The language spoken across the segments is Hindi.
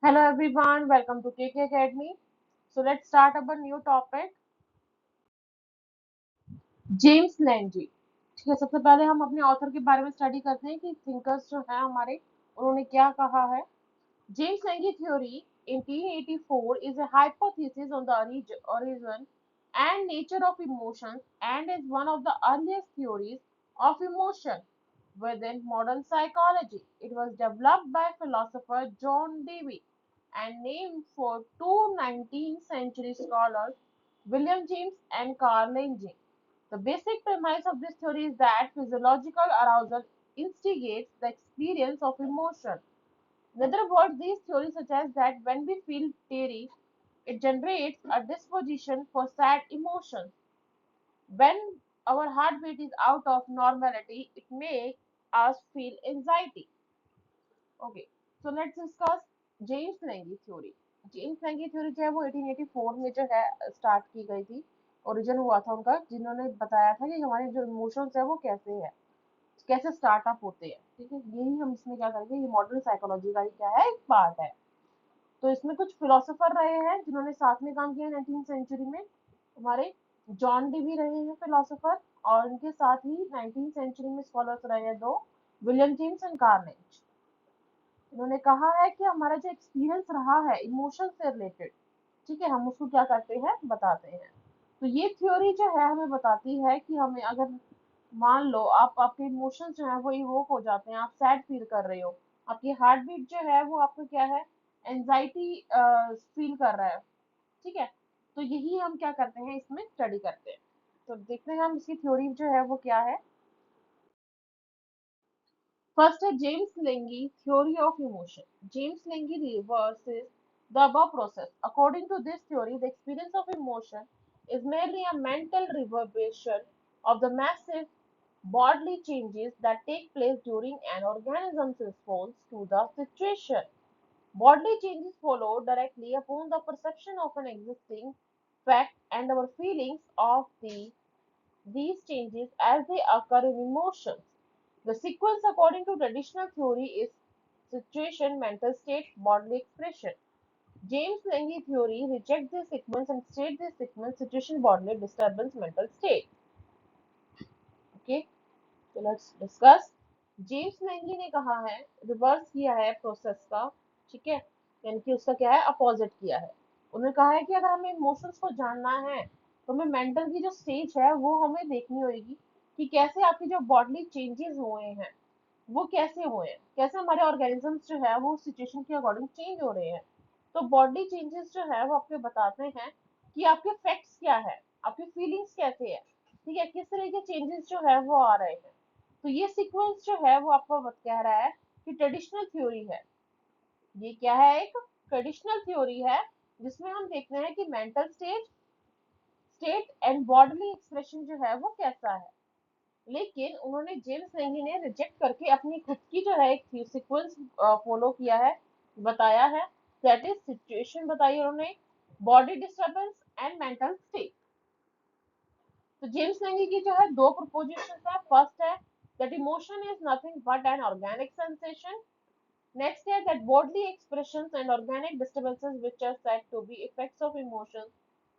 Hello everyone, welcome to KK Academy. So let's start up a new topic. James Lange. ठीक है, सबसे पहले हम अपने ऑथर के बारे में स्टडी करते हैं कि थिंकर्स जो है हमारे उन्होंने क्या कहा है। James Lange theory in 1884 is a hypothesis on the origin and nature of emotions and is one of the earliest theories of emotion within modern psychology. It was developed by philosopher John Dewey and named for two 19th century scholars, William James and Carl Lange. The basic premise of this theory is that physiological arousal instigates the experience of emotion. In other words, these theories suggest that when we feel teary, it generates a disposition for sad emotions. When our heartbeat is out of normality, it makes us feel anxiety. Okay, so let's discuss James लेंगी थ्योरी। जेम्स लेंगी थ्योरी जो है वो 1884 में जो है स्टार्ट की गई थी। ओरिजिन हुआ था उनका, जिन्होंने बताया था कि हमारे जो इमोशंस है वो कैसे है, कैसे स्टार्टअप होते हैं। ठीक है, यही हम इसमें क्या करेंगे, ये मॉडर्न साइकोलॉजी का ही क्या है, एक पार्ट है। तो इसमें कुछ फिलोसोफर रहे हैं जिन्होंने साथ में काम किया 19th सेंचुरी में। हमारे जॉन डी भी रहे हैं फिलोसोफर, और उनके साथ ही 19th सेंचुरी में स्कॉलर्स रहे हैं दो, विलियम जेम्स एंड कार्नेज। उन्होंने कहा है कि हमारा जो एक्सपीरियंस रहा है इमोशन से रिलेटेड, ठीक है, हम उसको क्या करते हैं, बताते हैं। तो ये थ्योरी जो है हमें बताती है कि हमें अगर मान लो आप आपके इमोशंस जो है वो इवोक हो जाते हैं, आप सैड फील कर रहे हो, आपकी हार्ट बीट जो है वो आपको क्या है, एंजाइटी फील कर रहा है। ठीक है, तो यही हम क्या करते हैं, इसमें स्टडी करते हैं। तो देखते हैं हम इसकी थ्योरी जो है वो क्या है। First, James Lange theory of emotion. James Lange reverses the above process. According to this theory, the experience of emotion is merely a mental reverberation of the massive bodily changes that take place during an organism's response to the situation. Bodily changes follow directly upon the perception of an existing fact, and our feelings of these changes as they occur in emotions. The sequence, according to traditional theory, is situation, mental state, bodily expression. James Lange theory rejects this sequence and states this sequence situation, bodily disturbance, mental state. Okay, so let's discuss. James लेंगी ने कहा है, रिवर्स किया है प्रोसेस का। ठीक है, यानी कि उसका क्या है, अपोजिट किया है। उन्होंने कहा है कि अगर हमें इमोशंस को जानना है तो हमें मेंटल की जो स्टेज है वो हमें देखनी होगी कि कैसे आपके जो बॉडली चेंजेस हुए हैं वो कैसे हुए हैं, कैसे हमारे ऑर्गेनिजम्स जो है वो सिचुएशन के अकॉर्डिंग चेंज हो रहे हैं। तो बॉडी चेंजेस जो है वो आपके बताते हैं कि आपके फैक्ट्स क्या है, आपकी फीलिंग्स कैसे है, ठीक है, किस तरह के चेंजेस जो है वो आ रहे हैं। तो ये सीक्वेंस जो है वो आपको कह रहा है कि ट्रेडिशनल थ्योरी है। ये क्या है, एक ट्रेडिशनल थ्योरी है जिसमें हम देखते हैं कि mental state and bodily expression जो है वो कैसा है। लेकिन उन्होंने जेम्स लेंगी ने रिजेक्ट करके अपनी खुद की जो है एक सीक्वेंस फॉलो किया है, बताया है। दैट इज सिचुएशन बताई उन्होंने, body disturbance and mental state. तो जेम्स लेंगी की जो है दो प्रोपोजिशन है। फर्स्ट है that emotion is nothing but an organic sensation. Next है that bodily expressions and organic disturbances which are said to be effects of emotions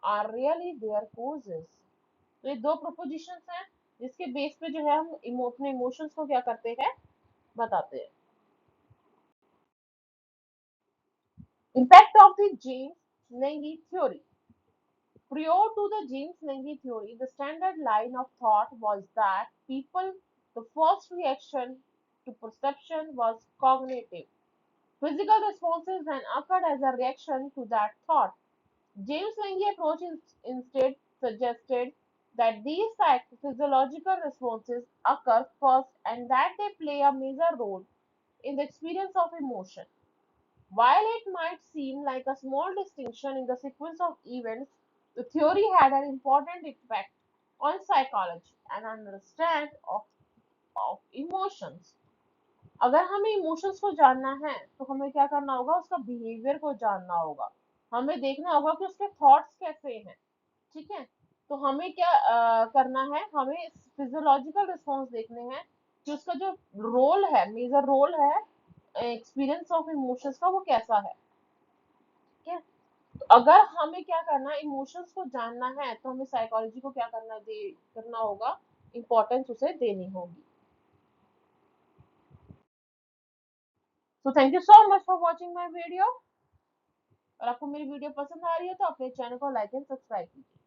are really their causes. तो ये दो प्रोपोजिशंस हैं जिसके बेस पे जो है हम अपने इमोशंस को क्या करते हैं, बताते हैं। Impact of the James Lange theory. Prior to the James Lange theory, the standard line of thought was that people, the first reaction to perception was cognitive. Physical responses then occurred as a reaction to that thought. James Lange approach instead suggested that these physiological responses occur first and that they play a major role in the experience of emotion. While it might seem like a small distinction in the sequence of events, the theory had an important effect on psychology and understanding of emotions. अगर हमें इमोशंस को जानना है तो हमें क्या करना होगा, उसका बिहेवियर को जानना होगा। हमें देखना होगा कि उसके थॉट्स कैसे हैं। ठीक है, तो हमें क्या करना है, हमें फिजियोलॉजिकल रिस्पॉन्स देखने हैं कि उसका जो रोल है, मेजर रोल है एक्सपीरियंस ऑफ इमोशंस का, वो कैसा है। तो अगर हमें क्या करना है, इमोशंस को जानना है, तो हमें साइकोलॉजी को क्या करना होगा, इंपॉर्टेंस उसे देनी होगी। So thank you so much for watching my video. और आपको मेरी वीडियो पसंद आ रही है तो अपने चैनल को लाइक एंड सब्सक्राइब कीजिए।